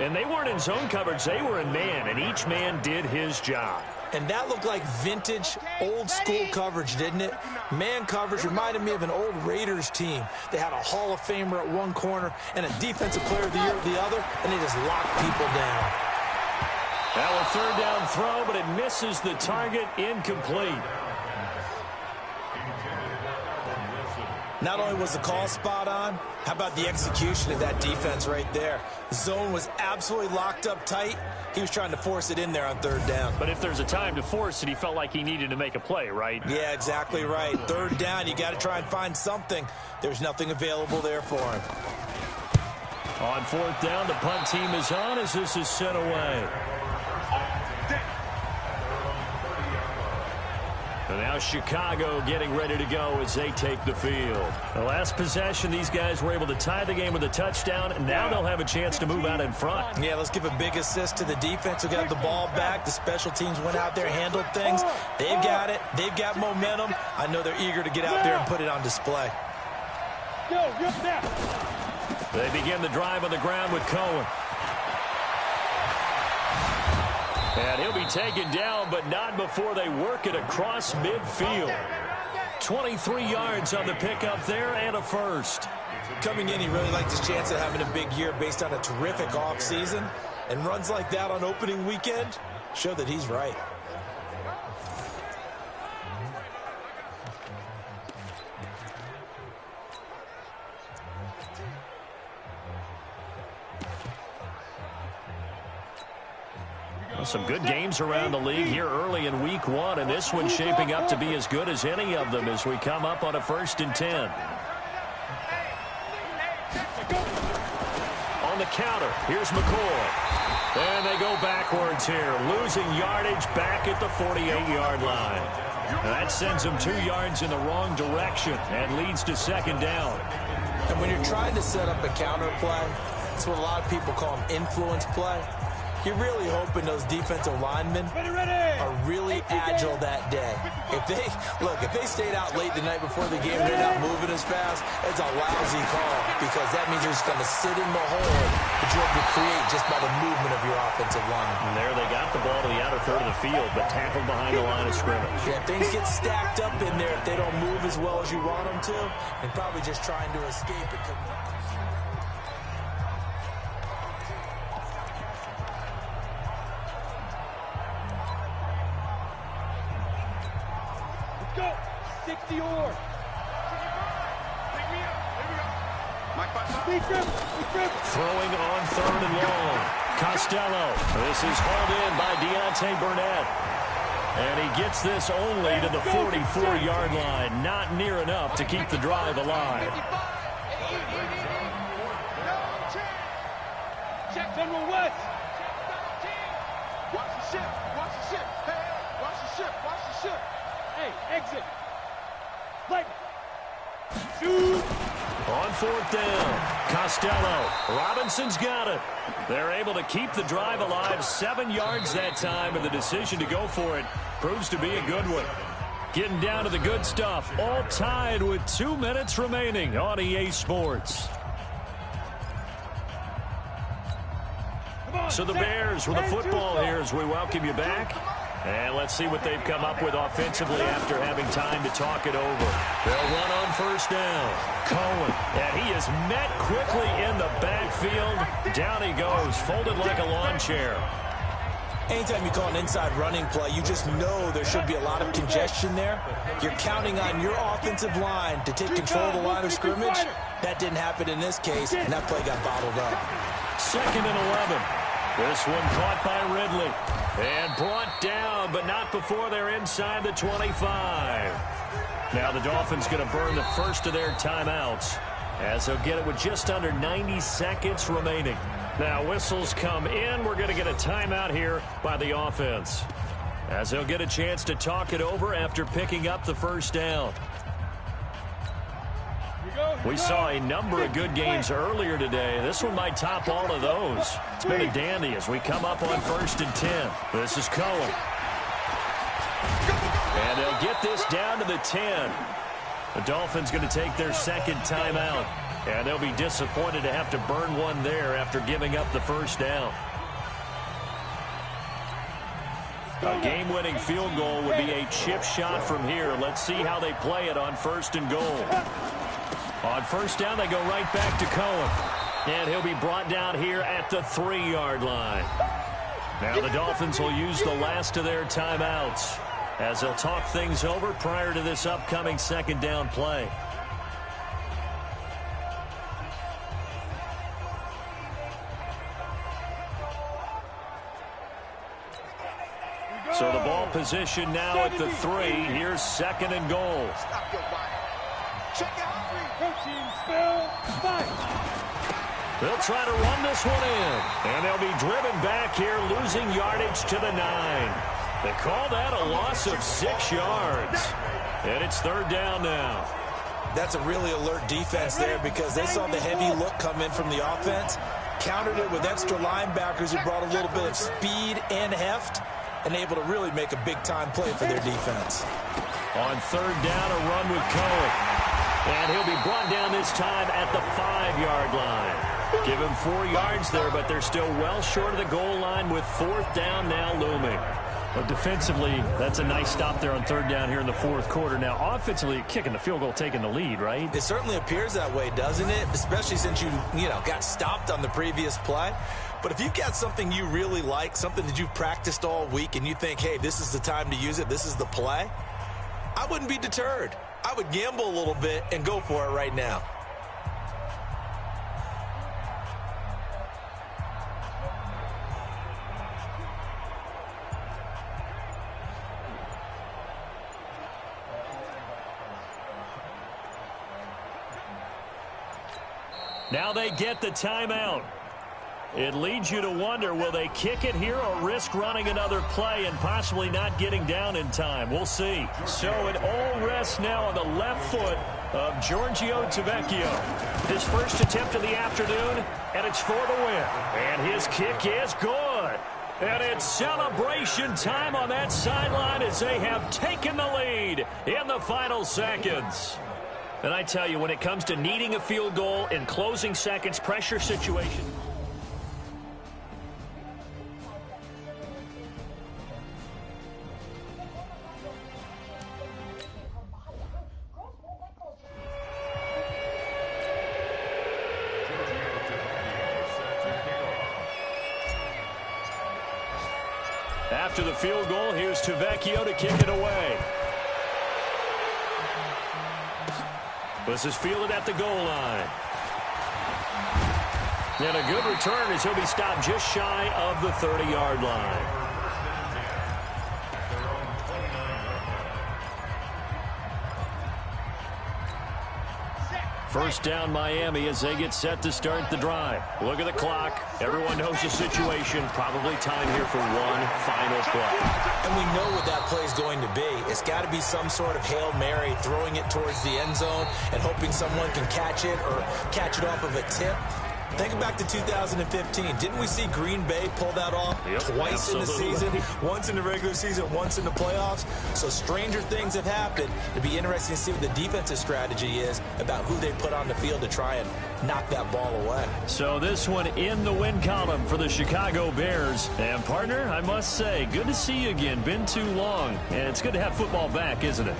Speaker 5: And they weren't in zone coverage. They were in man, and each man did his job.
Speaker 6: And that looked like vintage, old-school coverage, didn't it? Man coverage reminded me of an old Raiders team. They had a Hall of Famer at one corner and a Defensive Player of the Year at the other, and they just locked people down.
Speaker 5: Now a third down throw, but it misses the target, incomplete.
Speaker 6: Not only was the call spot on, how about the execution of that defense right there? Zone was absolutely locked up tight. He was trying to force it in there on third down.
Speaker 5: But if there's a time to force it, he felt like he needed to make a play, right?
Speaker 6: Yeah, exactly right. Third down, you got to try and find something. There's nothing available there for him.
Speaker 5: On fourth down, the punt team is on as this is sent away. And now Chicago getting ready to go as they take the field. The last possession, these guys were able to tie the game with a touchdown, and now they'll have a chance to move out in front.
Speaker 6: Yeah, let's give a big assist to the defense who got the ball back. The special teams went out there, handled things. They've got it. They've got momentum. I know they're eager to get out there and put it on display.
Speaker 5: They begin the drive on the ground with Cohen. And he'll be taken down, but not before they work it across midfield. 23 yards on the pickup there and a first.
Speaker 6: Coming in, he really liked his chance of having a big year based on a terrific offseason. And runs like that on opening weekend show that he's right.
Speaker 5: Some good games around the league here early in week 1, and this one's shaping up to be as good as any of them as we come up on a 1st and 10. On the counter, here's McCoy. And they go backwards here, losing yardage back at the 48-yard line. And that sends them 2 yards in the wrong direction and leads to 2nd down.
Speaker 6: And when you're trying to set up a counter play, that's what a lot of people call an influence play. You're really hoping those defensive linemen are really agile that day. If they stayed out late the night before the game and they're not moving as fast, it's a lousy call because that means you're just going to sit in the hole that you have to create just by the movement of your offensive line.
Speaker 5: And there they got the ball to the outer third of the field, but tackled behind the line of scrimmage.
Speaker 6: Yeah, things get stacked up in there if they don't move as well as you want them to, and probably just trying to escape it.
Speaker 7: Go! 60 or.
Speaker 5: Throwing on 3rd and long. Costello. This is hauled in by Deontay Burnett. And he gets this only to the 44-yard line. Not near enough to keep the drive alive.
Speaker 7: Check General West. Watch the ship. Watch the ship. Hey, watch the ship. Watch the ship. Hey, exit. Light. Shoot.
Speaker 5: On 4th down, Costello. Robinson's got it. They're able to keep the drive alive. 7 yards that time, and the decision to go for it proves to be a good one. Getting down to the good stuff. All tied with 2 minutes remaining on EA Sports. So the Bears with the football here as we welcome you back. And let's see what they've come up with offensively after having time to talk it over. They'll run on 1st down. Cohen, and he is met quickly in the backfield. Down he goes, folded like a lawn chair.
Speaker 6: Anytime you call an inside running play, you just know there should be a lot of congestion there. You're counting on your offensive line to take control of the line of scrimmage. That didn't happen in this case, and that play got bottled up.
Speaker 5: 2nd and 11. This one caught by Ridley. And brought down, but not before they're inside the 25. Now the Dolphins going to burn the first of their timeouts as they'll get it with just under 90 seconds remaining. Now whistles come in. We're going to get a timeout here by the offense as they'll get a chance to talk it over after picking up the 1st down. We saw a number of good games earlier today. This one might top all of those. It's been a dandy as we come up on 1st and 10. This is Cohen. And they'll get this down to the 10. The Dolphins going to take their 2nd timeout. And they'll be disappointed to have to burn one there after giving up the 1st down. A game-winning field goal would be a chip shot from here. Let's see how they play it on 1st and goal. On 1st down, they go right back to Cohen. And he'll be brought down here at the 3-yard line. Now the Dolphins will use the last of their timeouts as they'll talk things over prior to this upcoming 2nd down play. So the ball position now at the 3. Here's 2nd and goal. They'll try to run this one in. And they'll be driven back here, losing yardage to the 9. They call that a loss of 6 yards. And it's 3rd down now.
Speaker 6: That's a really alert defense there because they saw the heavy look come in from the offense, countered it with extra linebackers who brought a little bit of speed and heft, and able to really make a big-time play for their defense.
Speaker 5: On 3rd down, a run with Cohen. And he'll be brought down this time at the 5-yard line. Give him 4 yards there, but they're still well short of the goal line with 4th down now looming. But defensively, that's a nice stop there on 3rd down here in the 4th quarter. Now, offensively, kicking the field goal, taking the lead, right?
Speaker 6: It certainly appears that way, doesn't it? Especially since you got stopped on the previous play. But if you've got something you really like, something that you've practiced all week, and you think, hey, this is the time to use it, this is the play, I wouldn't be deterred. I would gamble a little bit and go for it right now.
Speaker 5: Now they get the timeout. It leads you to wonder, will they kick it here or risk running another play and possibly not getting down in time? We'll see. So it all rests now on the left foot of Giorgio Tavecchio. His first attempt of the afternoon, and it's for the win. And his kick is good. And it's celebration time on that sideline as they have taken the lead in the final seconds. And I tell you, when it comes to needing a field goal in closing seconds, pressure situation. After the field goal, here's Tavecchio to kick it away. This is fielded at the goal line. And a good return as he'll be stopped just shy of the 30-yard line. First down Miami as they get set to start the drive. Look at the clock. Everyone knows the situation. Probably time here for one final play.
Speaker 6: And we know what that play is going to be. It's got to be some sort of Hail Mary, throwing it towards the end zone and hoping someone can catch it or catch it off of a tip. Think back to 2015. Didn't we see Green Bay pull that off twice in the season? Once in the regular season, once in the playoffs. So stranger things have happened. It'd be interesting to see what the defensive strategy is about who they put on the field to try and knock that ball away.
Speaker 5: So this one in the win column for the Chicago Bears. And partner, I must say, good to see you again. Been too long. And it's good to have football back, isn't it?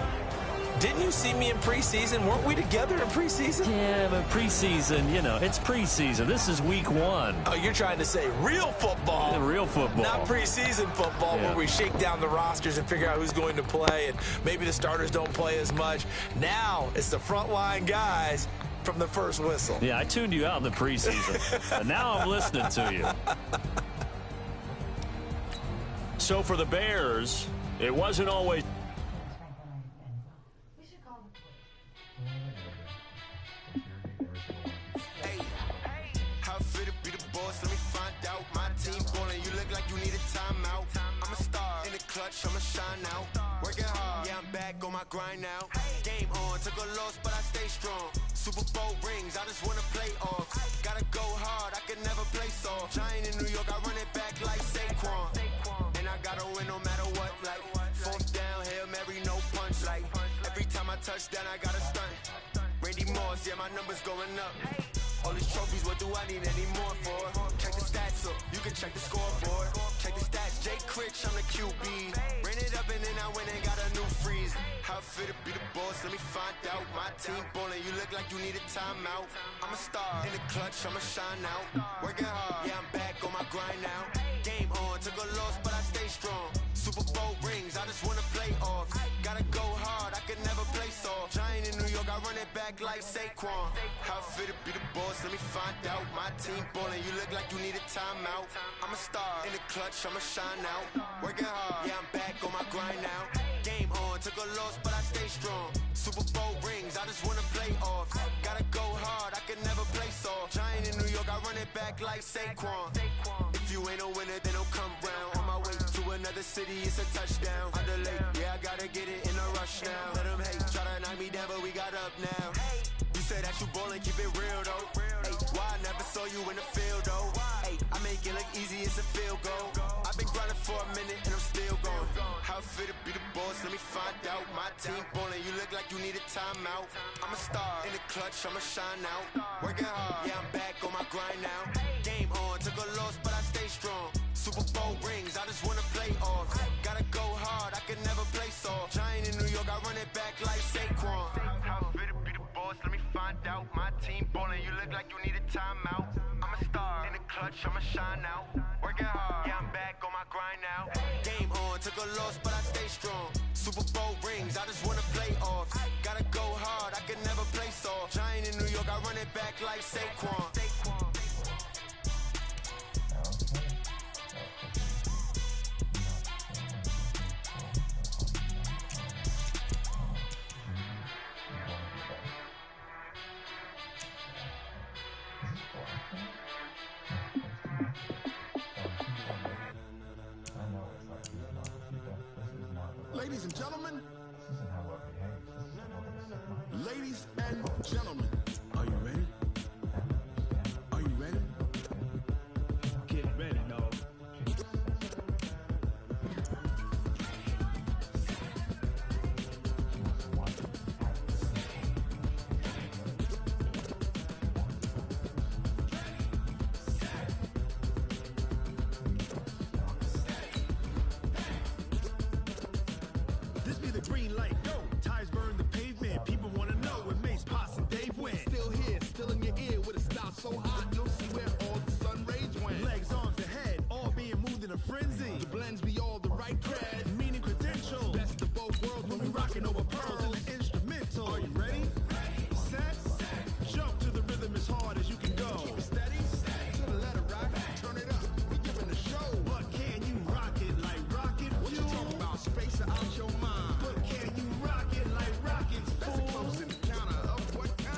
Speaker 6: Didn't you see me in preseason? Weren't we together in preseason?
Speaker 5: Yeah, but preseason, it's preseason. This is week 1.
Speaker 6: Oh, you're trying to say real football.
Speaker 5: Yeah, real football.
Speaker 6: Not preseason football where we shake down the rosters and figure out who's going to play, and maybe the starters don't play as much. Now it's the frontline guys from the first whistle.
Speaker 5: Yeah, I tuned you out in the preseason. And now I'm listening to you. So for the Bears, it wasn't always...
Speaker 2: I'ma shine out, working hard, yeah, I'm back on my grind now. Game on, took a loss, but I stay strong. Super Bowl rings, I just wanna play off. Gotta go hard, I can never play soft. Giant in New York, I run it back like Saquon. And I gotta win no matter what, like 4th down, Hail Mary, no punch. Like every time I touch down, I gotta stunt. Randy Moss, yeah, my numbers going up. All these trophies, what do I need any more for? Check the stats up, you can check the scoreboard. Check the stats, Jake Critch, I'm the QB. Ran it up and then I went and got a new freeze. How fit to be the boss, let me find out. My team ballin', you look like you need a timeout. I'm a star, in the clutch, I'ma shine out. Working hard, yeah, I'm back on my grind now. Game on, took a loss, but I stay strong. Super Bowl rings, I just wanna play off. Gotta go hard, I can never play soft. Giant in New York, I run it back like Saquon. How fit to be the boss, let me find out. My team ballin', you look like you need a timeout. I'm a star, in the clutch, I'ma shine out. Working hard, yeah, I'm back on my grind now. Game on, took a loss, but I stay strong. Super Bowl rings, I just wanna play off. Gotta go hard, I can never play soft. Giant in New York, I run it back like Saquon. If you ain't a winner, then don't come round. On my way to another
Speaker 9: another city, it's a touchdown. Underlay, yeah, I gotta get it in a rush now. Let them hate, try to knock me down, but we got up now. You say that you ballin', keep it real though. Hey, why I never saw you in the field though? Hey, I make it look easy, it's a field goal. I've been grinding for a minute and I'm still going. How it feel to be the boss, let me find out. My team ballin', you look like you need a timeout. I'm a star in the clutch, I'ma shine out. Working hard, yeah, I'm back on my grind now. Game on, took a loss, but I stay strong. Super Bowl rings, I just wanna play off. Gotta go hard, I can never play soft. Giant in New York, I run it back like Saquon. How it feel to be the boss, let me find out. My team ballin', you look like you need a timeout. I'm a star in the clutch, I'ma shine out. Working hard, yeah, I'm back on my grind now. Game on, took a loss, but I stay strong. Super Bowl rings, I just wanna play off. Gotta go hard, I can never play soft. Giant in New York, I run it back like Saquon.
Speaker 10: Ladies and gentlemen, ladies and gentlemen, are you ready? Are you ready? Get ready, dog. This be the green light, go. Tires burn the pavement. People wanna know when Mace, Potts, and Dave went. Still here, still in your ear with a style so hot, you'll see where all the sun rays went. Legs, arms, and head, all being moved in a frenzy. The blends be all the right cred, meaning credentials. Best of both worlds when we rockin' over pearls in the instrumental. Are you ready? Set, jump to the rhythm as hard as you can go. Keep it steady, to the letter rock, turn it up, we giving the show. But can you rock it like rocket fuel? What you talking about, space out your mind? But can you rock it like rockets, fool? That's a close encounter of what kind?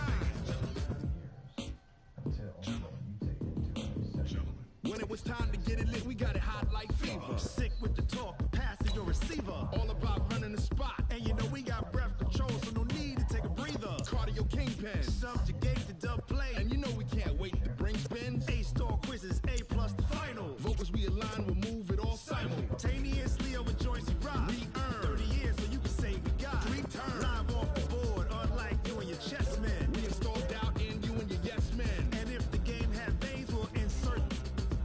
Speaker 10: When it was time to get it lit, we got it hot like fever. Sick with the talk, passing your receiver. All about running the spot, and you know we got breath control, so no need to take a breather. Cardio kingpin, subjugate the dub play, and you know we can't wait to bring spins. A-star quizzes, A+ the final. Vocals we align, we'll move it all simultaneously over joints we rock. We earn 30 years, so you can say we got 3 turns. Live off the board, unlike you and your chess men. We install doubt in you and your yes men. And if the game had veins, we'll insert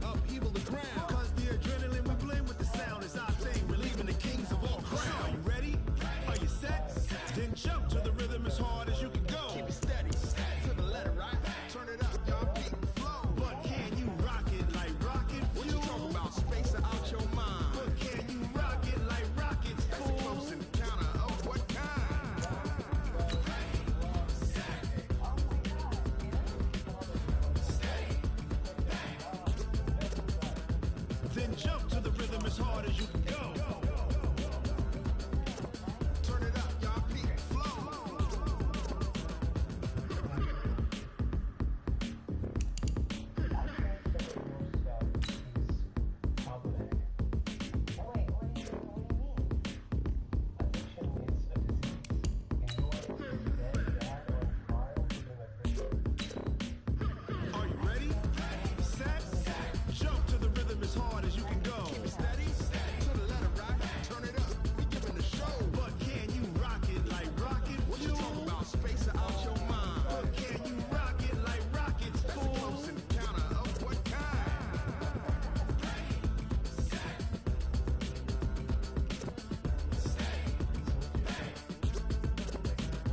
Speaker 10: upheaval the ground. Cause the adrenaline we blend with the sound is our thing. We're leaving the kings of all crowns. So are you ready? Are you set? Then jump to the rhythm as hard as you can go. Keep it steady, to the letter, right? Turn it up, y'all beat the flow. But can you rock it like rocket fuel? What you talking about, space out your mind? But can you rock it like rockets, fool? That's a close encounter of what kind? Then jump to the rhythm as hard as you can go. Turn it up, y'all beat the flow. Are you ready? Set, jump to the rhythm as hard as you can go. Keep it steady, to the letter rock, turn it up, we giving the show. But can you rock it like rocket fuel? What you talking about, space out your mind? But can you rock it like rockets, fool? That's a close encounter of what kind?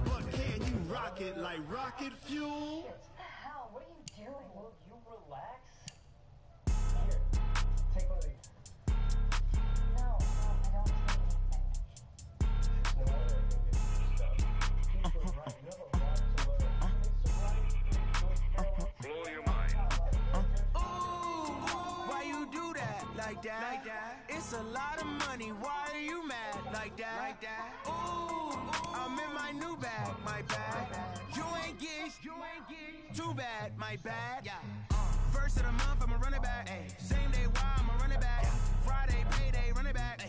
Speaker 10: But can you rock it like rocket fuel?
Speaker 1: What the hell? What are you doing? Will you relax?
Speaker 7: Here, take one of these.
Speaker 1: No, I don't take anything.
Speaker 7: No wonder I can get this stuff. Keith was right. You have a lot to learn. It's sobriety,
Speaker 11: Blow your mind.
Speaker 3: Why you do that like that? It's a lot of money. Why are you mad like that? Ooh, I'm in my new bag, my bad. You ain't get too bad, my bad. First of the month, I'ma run it back. Same day, why I'ma run it back. Friday, payday, run it back.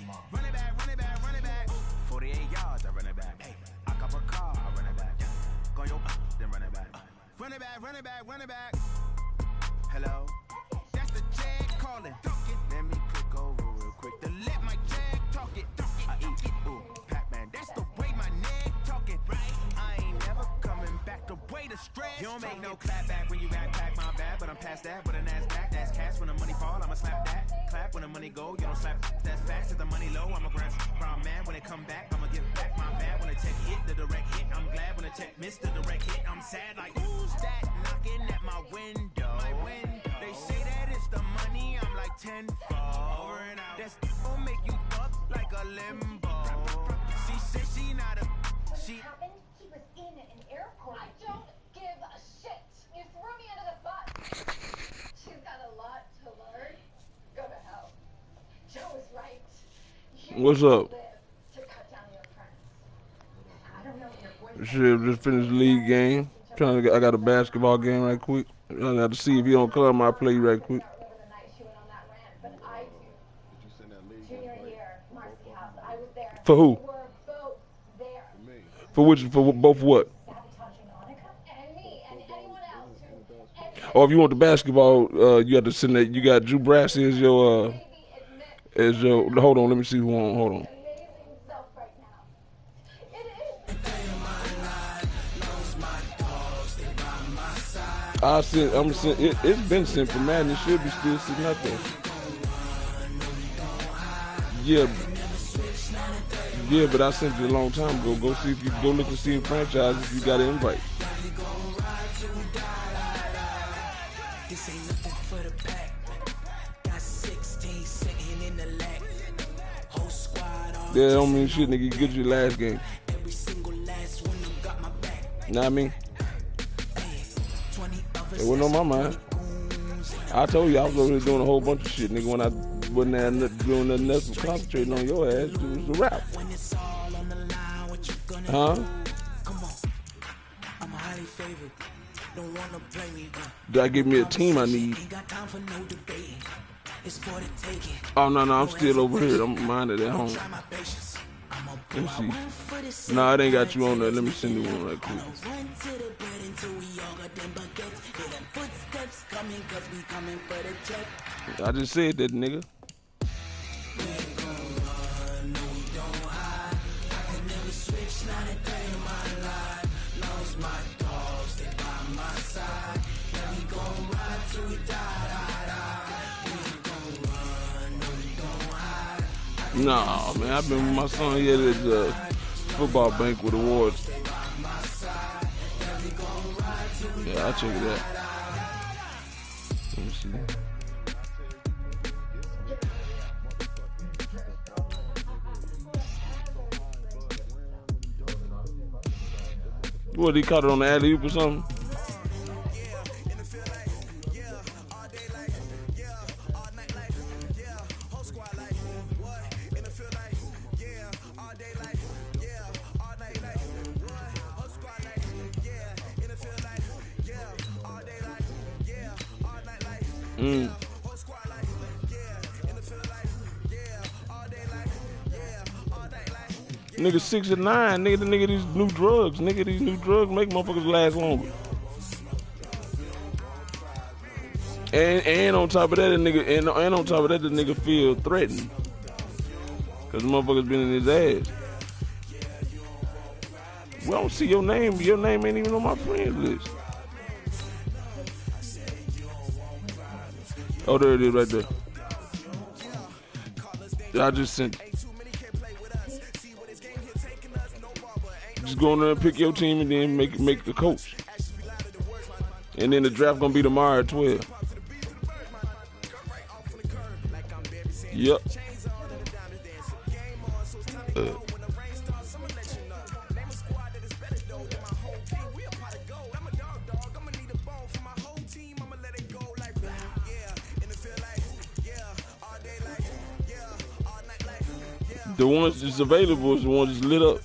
Speaker 9: running back. Hello? That's the Jag calling. Let me click over real quick to let my Jag talk it. I eat it, ooh, Pac-Man. That's the way my neck talking. I ain't never coming back the way the stress. You don't make no clap back when you backpack my bad, but I'm past that with a NASDAQ. That's cash when the money fall, I'ma slap that. Clap when the money go, you don't slap. That's fast. If the money low, I'ma grab brown man. When it come back, I'ma give back my bad. When the check hit, the direct hit. I'm glad when the check missed the direct hit. I'm sad like, who's that knocking at my window? They say that it's the money, I'm like tenfold. That's gon' make you fuck like a limbo. She said she not a... She
Speaker 1: happened? He was in an airport. I don't give a shit. You threw me under the bus. She's got a lot to learn. Go to hell. Joe is right.
Speaker 12: What's up?
Speaker 1: To cut down your friends. I don't know your boyfriend.
Speaker 12: Shit, just finished the league game. I got a basketball game right quick. I got to see if you don't come, I'll play you right quick. For who? For which? For both what? Or if you want the basketball, you have to send that. You got Drew Brass as your. Hold on, let me see who on. Hold on. It's been sent for Madden. It should be still sitting out there. Yeah, but I sent it a long time ago. Go see if you go look and see in franchises if you got an invite.
Speaker 3: This ain't nothing for the pack. Got 16 sitting in the lap. Whole squad all
Speaker 12: Yeah, don't mean shit, nigga. You get your last game.
Speaker 3: every single last one of them got my back.
Speaker 12: Know what I mean? It wasn't on my mind. I told you I was over here doing a whole bunch of shit, nigga. When I wasn't there doing nothing else, was concentrating on your ass. It was a rap. Huh?
Speaker 3: Come on. I'm highly favored. Don't wanna blame me.
Speaker 12: Gotta give me a team I need.
Speaker 3: Ain't got time for no debating. It's for the taking.
Speaker 12: Oh, no, I'm still over here. I'm minded at home. Let me see. No, it ain't got you on there. Let me send you one right quick. I just said that, nigga. Nah, man, I've been with my son here at the football banquet awards. Yeah, I'll check it out. Let me see. What, he caught it on the alley-oop or something? Nigga 6 and 9, nigga these new drugs. Nigga these new drugs make motherfuckers last longer. And on top of that, the nigga feel threatened. Cause the motherfuckers been in his ass. We don't see your name. Your name ain't even on my friends list. Oh, there it is right there. I just sent it. Just go in there and pick your team and then make the coach. And then the draft gonna be tomorrow at 12. Yep. The ones that's available is the ones that's lit up.